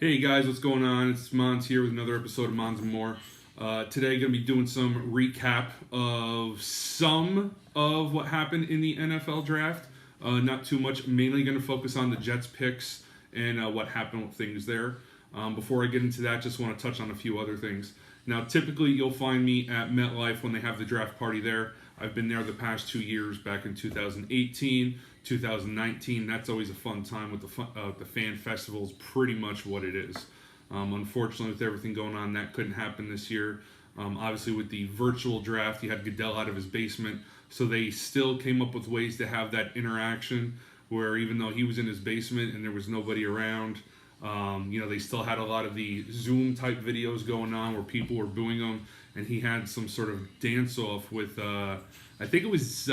Hey guys, what's going on? It's Mons here with another episode of Mons and More. Today, going to be doing some recap of some of what happened in the NFL draft. Not too much. Mainly going to focus on the Jets picks and what happened with things there. Before I get into that, just want to touch on a few other things. Now, typically, you'll find me at MetLife when they have the draft party there. I've been there the past 2 years, back in 2018, 2019. That's always a fun time with the fan festival is pretty much what it is. Unfortunately, with everything going on, that couldn't happen this year. Obviously, with the virtual draft, you had Goodell out of his basement, so they still came up with ways to have that interaction where even though he was in his basement and there was nobody around, they still had a lot of the Zoom type videos going on where people were booing him, and he had some sort of dance off with, I think it was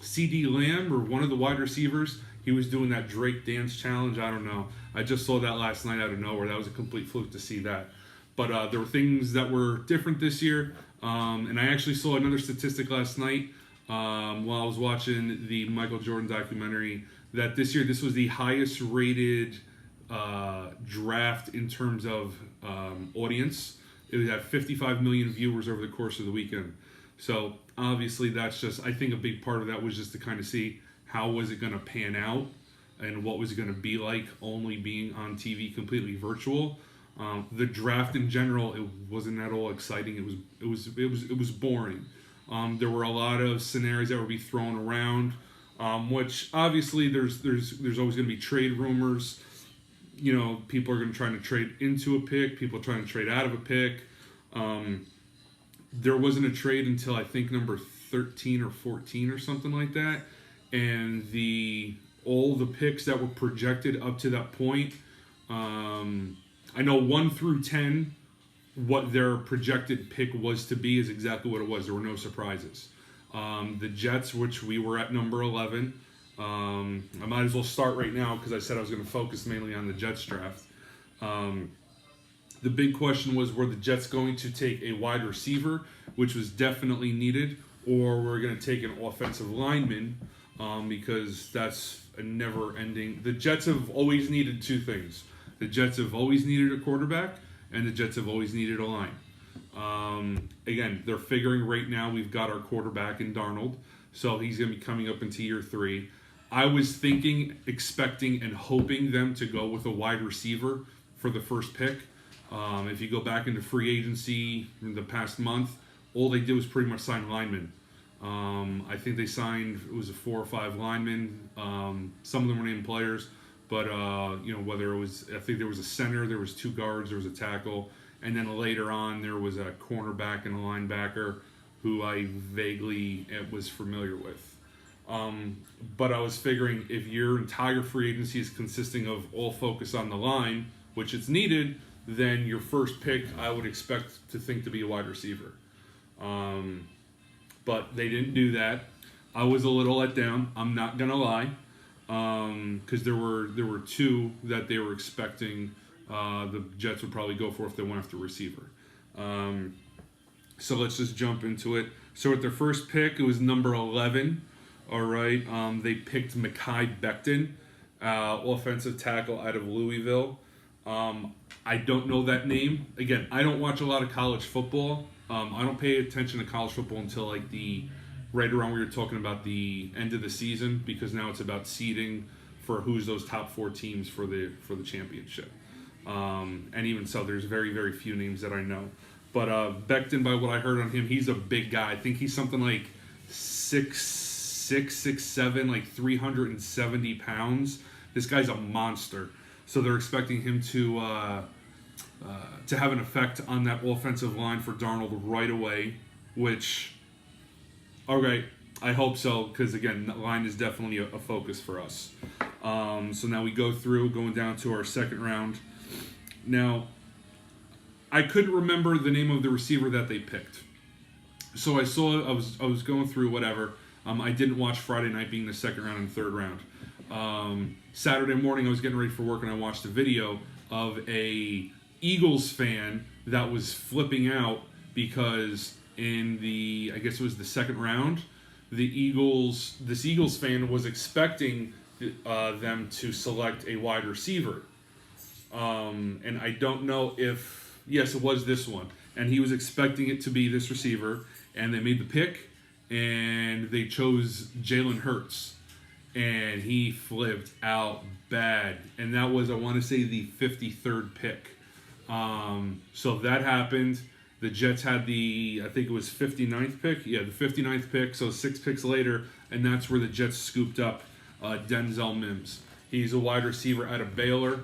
CD Lamb or one of the wide receivers. He was doing that Drake dance challenge. I don't know. I just saw that last night out of nowhere. That was a complete fluke to see that. But there were things that were different this year. And I actually saw another statistic last night while I was watching the Michael Jordan documentary that this year this was the highest rated draft in terms of audience. It had 55 million viewers over the course of the weekend. So obviously that's just, I think a big part of that was just to kind of see how was it going to pan out and what was it going to be like only being on TV completely virtual. The draft in general, it wasn't at all exciting. It was boring. There were a lot of scenarios that would be thrown around, which obviously there's always going to be trade rumors. You know, people are going to try to trade into a pick. People are trying to trade out of a pick. There wasn't a trade until I think number 13 or 14 or something like that. And all the picks that were projected up to that point, I know 1 through 10, what their projected pick was to be is exactly what it was. There were no surprises. The Jets, which we were at number 11, I might as well start right now because I said I was going to focus mainly on the Jets draft. The big question was, were the Jets going to take a wide receiver, which was definitely needed, or were we going to take an offensive lineman, because that's a never-ending... The Jets have always needed two things. The Jets have always needed a quarterback, and the Jets have always needed a line. Again, they're figuring right now we've got our quarterback in Darnold, so he's going to be coming up into year 3. I was thinking, expecting, and hoping them to go with a wide receiver for the first pick. If you go back into free agency in the past month, all they did was pretty much sign linemen. I think they signed, it was a 4 or 5 linemen. Some of them were named players, but whether it was, I think there was a center, there was 2 guards, there was a tackle, and then later on there was a cornerback and a linebacker who I vaguely was familiar with. But I was figuring if your entire free agency is consisting of all focus on the line, which it's needed, then your first pick I would expect to think to be a wide receiver. But they didn't do that. I was a little let down. I'm not gonna lie, because there were 2 that they were expecting the Jets would probably go for if they went after receiver. So let's just jump into it. So at their first pick, it was number 11. All right, they picked Makai Becton, offensive tackle out of Louisville. I don't know that name. Again, I don't watch a lot of college football. I don't pay attention to college football until like right around where you're talking about the end of the season, because now it's about seeding for who's those top 4 teams for the championship. And even so, there's very, very few names that I know. But Becton, by what I heard on him, he's a big guy. I think he's something like 6'7", like 370 pounds. This guy's a monster. So they're expecting him to have an effect on that offensive line for Darnold right away, which, okay, I hope so, because again, the line is definitely a focus for us. So now we go through, going down to our second round. Now, I couldn't remember the name of the receiver that they picked. So I was going through whatever. I didn't watch Friday night being the second round and third round. Saturday morning I was getting ready for work and I watched a video of a Eagles fan that was flipping out because in I guess it was the second round, this Eagles fan was expecting them to select a wide receiver. And I don't know if, yes, it was this one. And he was expecting it to be this receiver, and they made the pick, and they chose Jalen Hurts. And he flipped out bad. And that was, I want to say, the 53rd pick. So that happened. The Jets had I think it was 59th pick. Yeah, the 59th pick, so 6 picks later, and that's where the Jets scooped up Denzel Mims. He's a wide receiver out of Baylor.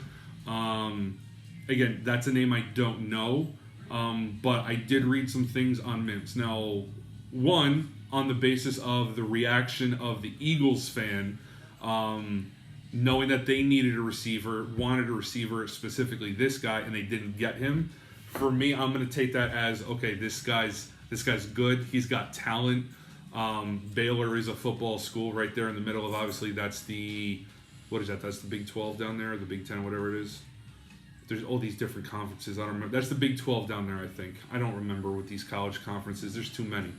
Again, that's a name I don't know, but I did read some things on Mims. Now, one, on the basis of the reaction of the Eagles fan, knowing that they needed a receiver, wanted a receiver, specifically this guy, and they didn't get him. For me, I'm going to take that as, okay, this guy's good. He's got talent. Baylor is a football school right there in the middle of, obviously, that's what is that? That's the Big 12 down there, the Big 10, whatever it is. There's all these different conferences. I don't remember. That's the Big 12 down there, I think. I don't remember with these college conferences. There's too many.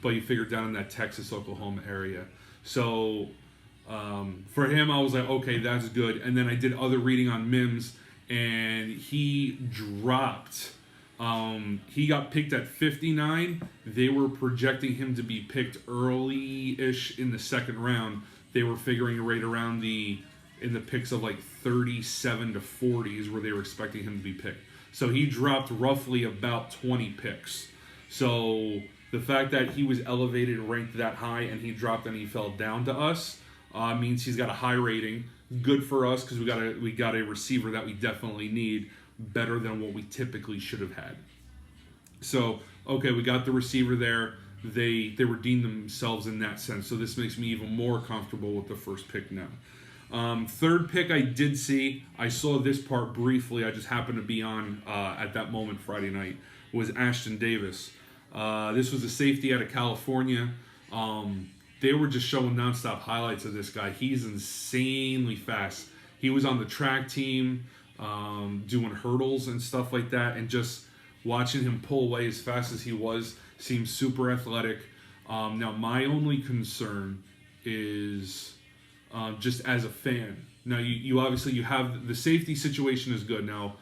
But you figure down in that Texas, Oklahoma area. So for him, I was like, okay, that's good. And then I did other reading on Mims, and he dropped. He got picked at 59. They were projecting him to be picked early-ish in the second round. They were figuring right around in the picks of like 37 to 40 is where they were expecting him to be picked. So he dropped roughly about 20 picks. So the fact that he was elevated, ranked that high, and he dropped and he fell down to us means he's got a high rating. Good for us because we got a receiver that we definitely need, better than what we typically should have had. So, okay, we got the receiver there. They redeemed themselves in that sense. So this makes me even more comfortable with the first pick now. Third pick I did see. I saw this part briefly. I just happened to be on at that moment Friday night. Was Ashton Davis. This was a safety out of California. They were just showing nonstop highlights of this guy. He's insanely fast. He was on the track team doing hurdles and stuff like that, and just watching him pull away as fast as he was seems super athletic. Now, my only concern is just as a fan. Now, you obviously you have the safety situation is good. Now,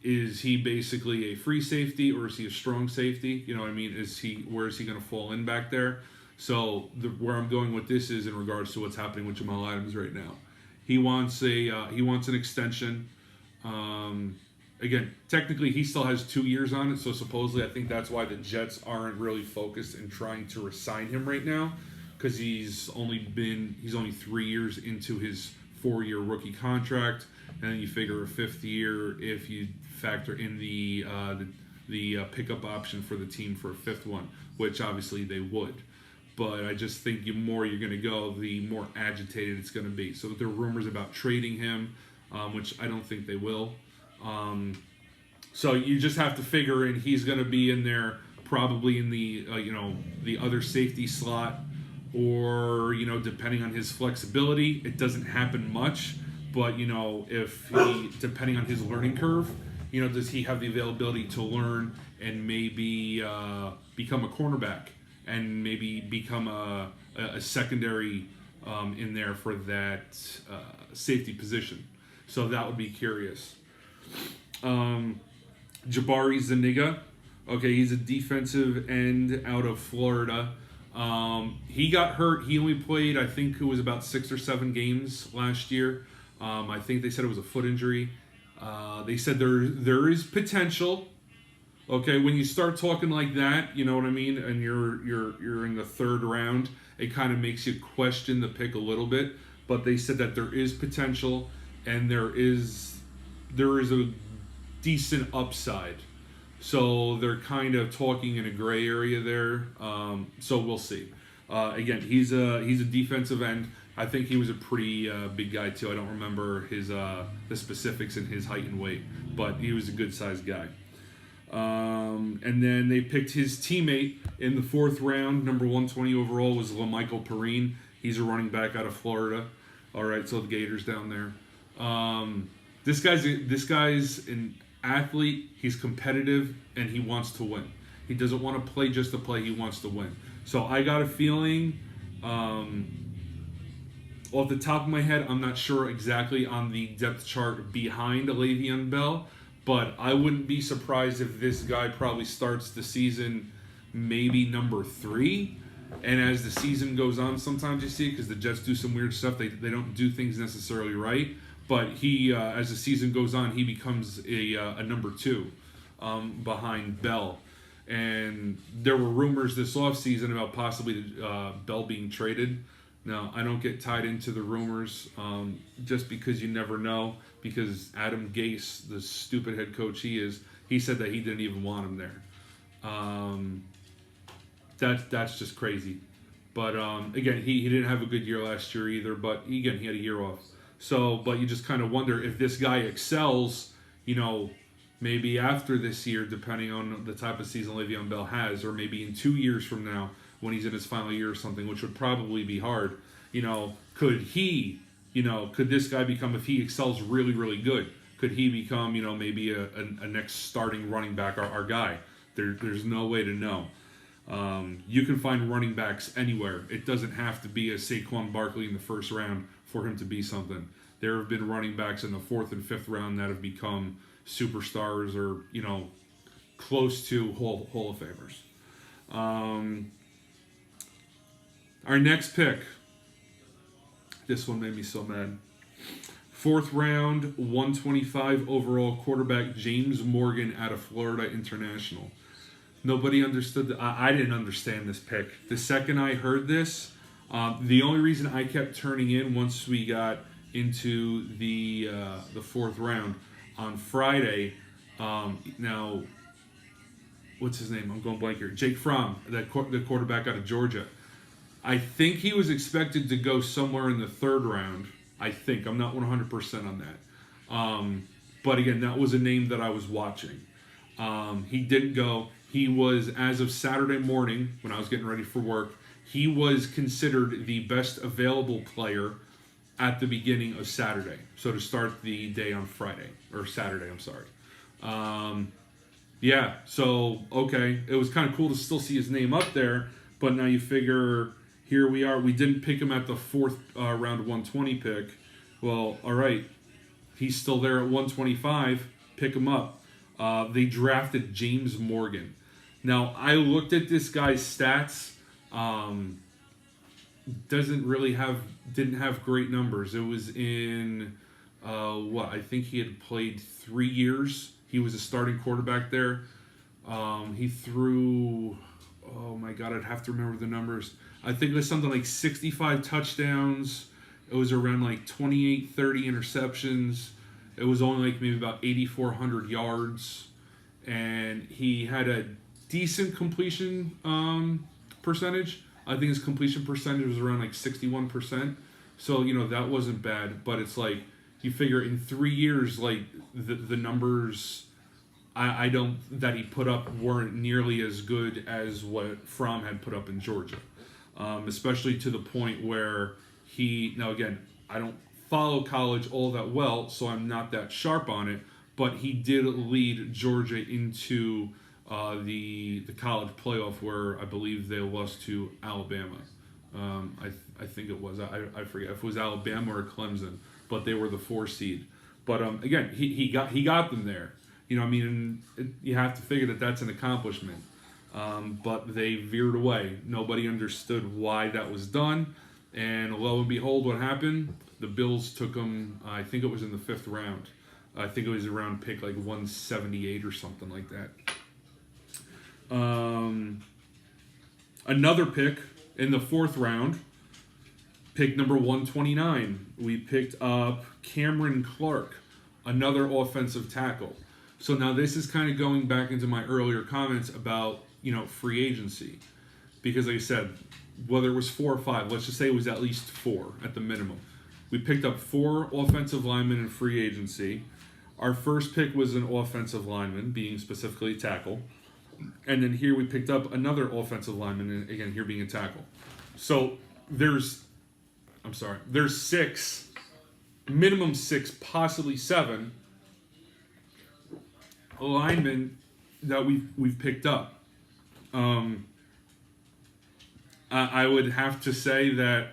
is he basically a free safety or is he a strong safety? You know what I mean? Where is he going to fall in back there? So where I'm going with this is in regards to what's happening with Jamal Adams right now. He wants an extension. Again, technically he still has 2 years on it, so supposedly I think that's why the Jets aren't really focused in trying to re-sign him right now, because he's only 3 years into his 4-year rookie contract, and then you figure a 5th year if you factor in the pickup option for the team for a 5th one, which obviously they would. But I just think the more you're going to go, the more agitated it's going to be. So there are rumors about trading him, which I don't think they will. So you just have to figure in he's going to be in there probably in the other safety slot, or depending on his flexibility, it doesn't happen much. But if he, depending on his learning curve, does he have the availability to learn and maybe become a cornerback and maybe become a secondary in there for that safety position? So that would be curious. Jabari Zuniga, okay, he's a defensive end out of Florida. He got hurt. He only played, I think it was about 6 or 7 games last year. I think they said it was a foot injury. They said there is potential. Okay, when you start talking like that, you know what I mean, and you're in the 3rd round, it kind of makes you question the pick a little bit. But they said that there is potential, and there is a decent upside. So they're kind of talking in a gray area there. So we'll see. Again, he's a defensive end. I think he was a pretty big guy too. I don't remember the specifics in his height and weight, but he was a good sized guy. And then they picked his teammate in the 4th round. Number 120 overall was LaMichael Perrine. He's a running back out of Florida. All right, so the Gators down there. This guy's an athlete. He's competitive and he wants to win. He doesn't want to play just to play. He wants to win. So I got a feeling, Off the top of my head, I'm not sure exactly on the depth chart behind Le'Veon Bell, but I wouldn't be surprised if this guy probably starts the season maybe number 3. And as the season goes on, sometimes you see it because the Jets do some weird stuff. They don't do things necessarily right. But he, as the season goes on, he becomes a number 2 behind Bell. And there were rumors this offseason about possibly Bell being traded. Now, I don't get tied into the rumors just because you never know. Because Adam Gase, the stupid head coach he said that he didn't even want him there. That's just crazy. But again, he didn't have a good year last year either. But again, he had a year off. So, but you just kind of wonder if this guy excels, maybe after this year, depending on the type of season Le'Veon Bell has, or maybe in 2 years from now when he's in his final year or something, which would probably be hard. Could he, could this guy become, if he excels really, really good, could he become, maybe a next starting running back, our guy? There's no way to know. You can find running backs anywhere. It doesn't have to be a Saquon Barkley in the first round for him to be something. There have been running backs in the 4th and 5th round that have become superstars or, close to Hall of Famers. Our next pick. This one made me so mad. 4th round, 125 overall quarterback James Morgan out of Florida International. Nobody understood. I didn't understand this pick. The second I heard this, the only reason I kept turning in once we got into the 4th round on Friday. Now, what's his name? I'm going blank here. Jake Fromm, the quarterback out of Georgia. I think he was expected to go somewhere in the 3rd round. I think. I'm not 100% on that. But again, that was a name that I was watching. He didn't go. He was, as of Saturday morning, when I was getting ready for work, he was considered the best available player at the beginning of Saturday. So to start the day on Friday, or Saturday, I'm sorry. Yeah, so, okay. It was kind of cool to still see his name up there, but now you figure, here we are. We didn't pick him at the 4th round 120 pick. Well, all right. He's still there at 125. Pick him up. They drafted James Morgan. Now, I looked at this guy's stats. Didn't have great numbers. It was in, I think he had played 3 years. He was a starting quarterback there. He threw, oh my God, I'd have to remember the numbers. I think it was something like 65 touchdowns. It was around like 28, 30 interceptions. It was only like maybe about 8,400 yards. And he had a decent completion percentage. I think his completion percentage was around like 61%. So, that wasn't bad. But it's like, you figure in 3 years, like, the numbers that he put up weren't nearly as good as what Fromm had put up in Georgia. Especially to the point where now again, I don't follow college all that well, so I'm not that sharp on it, but he did lead Georgia into the college playoff where I believe they lost to Alabama. I think it was. I forget if it was Alabama or Clemson, but they were the 4 seed. But again, he got them there. You have to figure that that's an accomplishment. But they veered away. Nobody understood why that was done. And lo and behold, what happened? The Bills took him, I think it was in the 5th round. I think it was around pick like 178 or something like that. Another pick in the 4th round, pick number 129. We picked up Cameron Clark, another offensive tackle. So now this is kind of going back into my earlier comments about, free agency. Because like I said, whether it was 4 or 5, let's just say it was at least 4 at the minimum. We picked up 4 offensive linemen in free agency. Our first pick was an offensive lineman, being specifically a tackle. And then here we picked up another offensive lineman, and again, here being a tackle. So there's 6, minimum 6, possibly 7 linemen that we've picked up. I would have to say that,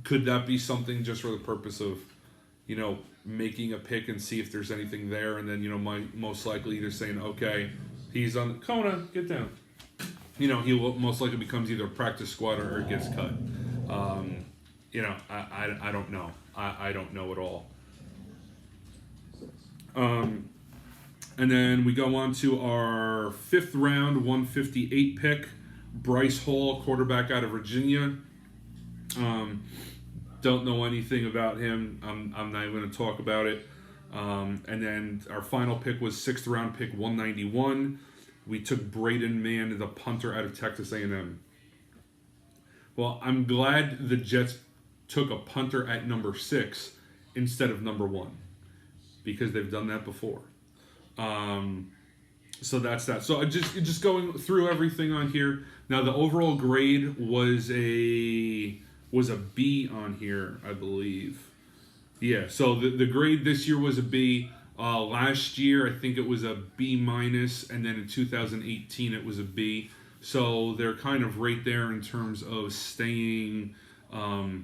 Could that be something just for the purpose of, making a pick and see if there's anything there, and then, most likely either saying, okay, he's on Kona, get down. He will most likely becomes either a practice squad or gets cut. I don't know. I don't know at all. And then we go on to our 5th round, 158 pick, Bryce Hall, quarterback out of Virginia. Don't know anything about him. I'm not even going to talk about it. And then our final pick was 6th round pick, 191. We took Braden Mann, the punter out of Texas A&M. Well, I'm glad the Jets took a punter at number 6 instead of number 1, because they've done that before. So that's that. So just going through everything on here. Now the overall grade was a B on here, I believe. Yeah. So the grade this year was a B. Last year, I think it was a B minus, and then in 2018 it was a B. So they're kind of right there in terms of staying, a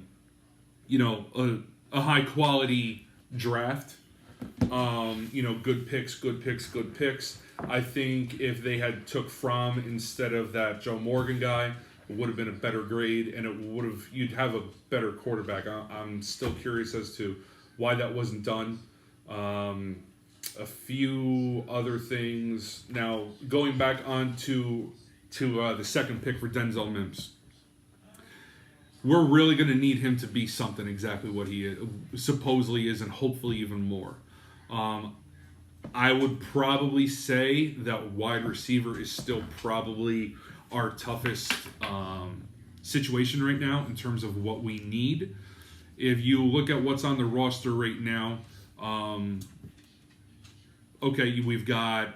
high quality draft. Good picks. I think if they had took Fromm instead of that Joe Morgan guy, it would have been a better grade, and you'd have a better quarterback. I'm still curious as to why that wasn't done. A few other things. Now, going back on to the second pick for Denzel Mims. We're really going to need him to be something exactly what he supposedly is, and hopefully even more. I would probably say that wide receiver is still probably our toughest situation right now in terms of what we need. If you look at what's on the roster right now, okay, we've got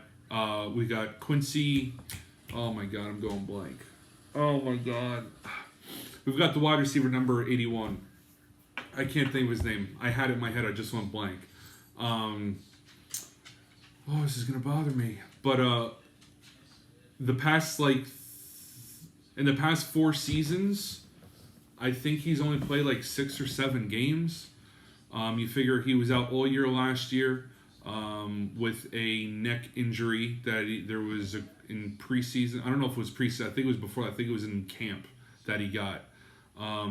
Quincy. Oh my God, I'm going blank. Oh my God, we've got the wide receiver number 81. I can't think of his name. I had it in my head. I just went blank. This is gonna bother me. But in the past 4 seasons, I think he's only played like 6 or 7 games. You figure he was out all year last year with a neck injury that there was in preseason. I don't know if it was preseason. I think it was before. I think it was in camp that he got.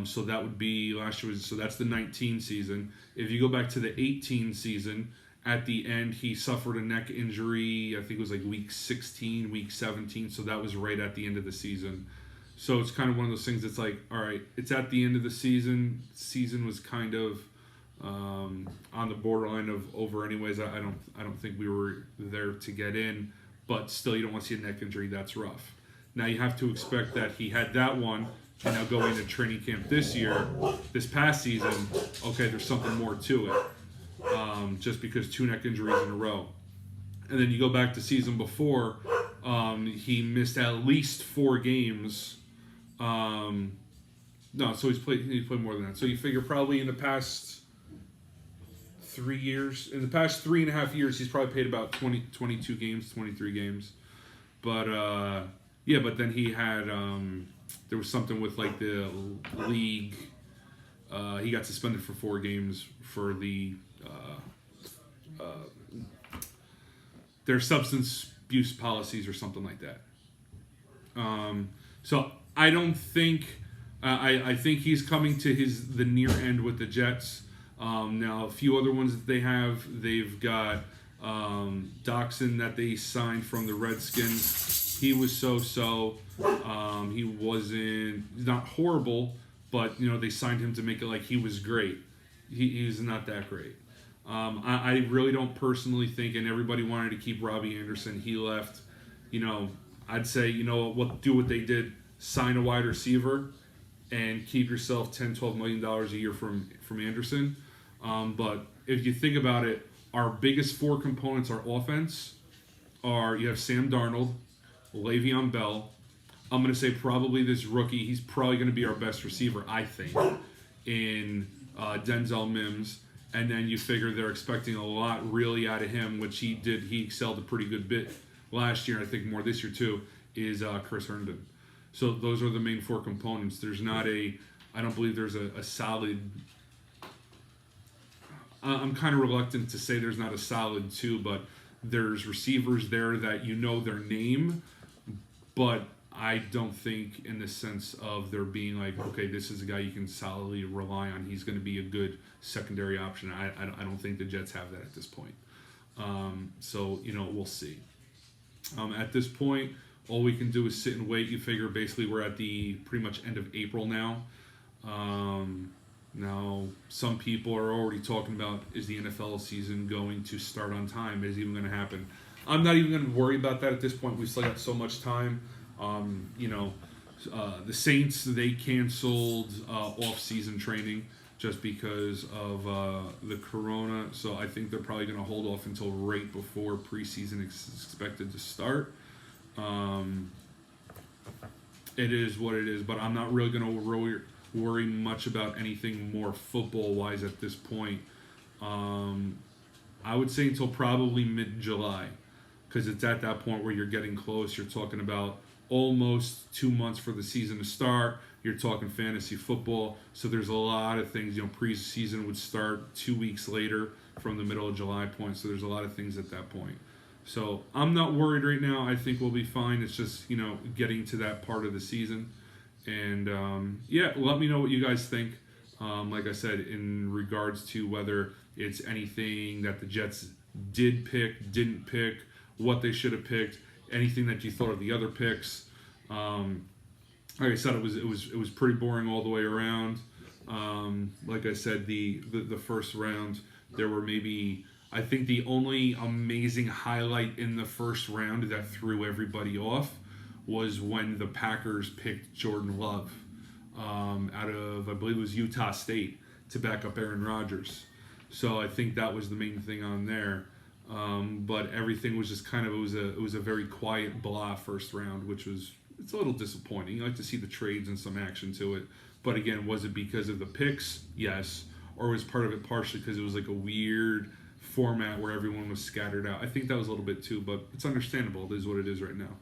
So that would be last year. So that's the 19 season. If you go back to the 18 season, at the end he suffered a neck injury. I think it was like week 16, week 17. So that was right at the end of the season. So it's kind of one of those things that's like, all right, it's at the end of the season. Season was kind of on the borderline of over anyways. I don't think we were there to get in, but still you don't want to see a neck injury. That's rough. Now you have to expect that he had that one, and now going to training camp this past season, okay, there's something more to it. Just because 2 neck injuries in a row. And then you go back to season before, he missed at least 4 games. No, so he's played more than that. So you figure probably in the past 3 years, in the past 3.5 years, he's probably played about 22 games, 23 games. But but then he had there was something with like the league. He got suspended for 4 games for the their substance abuse policies or something like that. So I don't think I think he's coming to the near end with the Jets. Now a few other ones that they've got Doxson that they signed from the Redskins. He was so. He wasn't not horrible, but they signed him to make it like he was great. He's not that great. I really don't personally think, and everybody wanted to keep Robbie Anderson. He left. I'd say, do what they did. Sign a wide receiver and keep yourself $10-12 million a year from Anderson. But if you think about it, our biggest 4 components are offense. You have Sam Darnold, Le'Veon Bell. I'm going to say probably this rookie, he's probably going to be our best receiver, I think, in Denzel Mims. And then you figure they're expecting a lot really out of him, which he did. He excelled a pretty good bit last year, and I think more this year too, is Chris Herndon. So those are the main 4 components. There's not I I don't believe there's a solid. I'm kind of reluctant to say there's not a solid 2, but there's receivers there that you know their name, but I don't think in the sense of there being like, okay, this is a guy you can solidly rely on. He's going to be a good secondary option. I don't think the Jets have that at this point. So, we'll see. At this point, all we can do is sit and wait. You figure basically we're at the pretty much end of April now. Now, some people are already talking about, is the NFL season going to start on time? Is it even going to happen? I'm not even going to worry about that at this point. We've still got so much time. The Saints, they canceled off-season training just because of the corona. So I think they're probably going to hold off until right before preseason is expected to start. It is what it is, but I'm not really going to worry much about anything more football-wise at this point. I would say until probably mid-July, because it's at that point where you're getting close. You're talking about almost 2 months for the season to start. You're talking fantasy football. So there's a lot of things. Preseason would start 2 weeks later from the middle of July point. So there's a lot of things at that point. So I'm not worried right now. I think we'll be fine. It's just, getting to that part of the season. And, let me know what you guys think. Like I said, in regards to whether it's anything that the Jets did pick, didn't pick, what they should have picked, anything that you thought of the other picks. Like I said, it was pretty boring all the way around. Like I said, the first round, there were maybe, I think the only amazing highlight in the first round that threw everybody off was when the Packers picked Jordan Love out of, I believe it was Utah State, to back up Aaron Rodgers. So I think that was the main thing on there. But everything was just kind of, it was a very quiet blah first round, which was, it's a little disappointing. You like to see the trades and some action to it. But again, was it because of the picks? Yes. Or was part of it partially because it was like a weird format where everyone was scattered out? I think that was a little bit too, but it's understandable. It is what it is right now.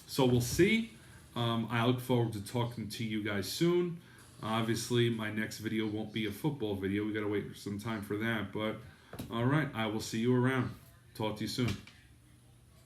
So we'll see. I look forward to talking to you guys soon. Obviously, my next video won't be a football video. We got to wait some time for that. But all right, I will see you around. Talk to you soon.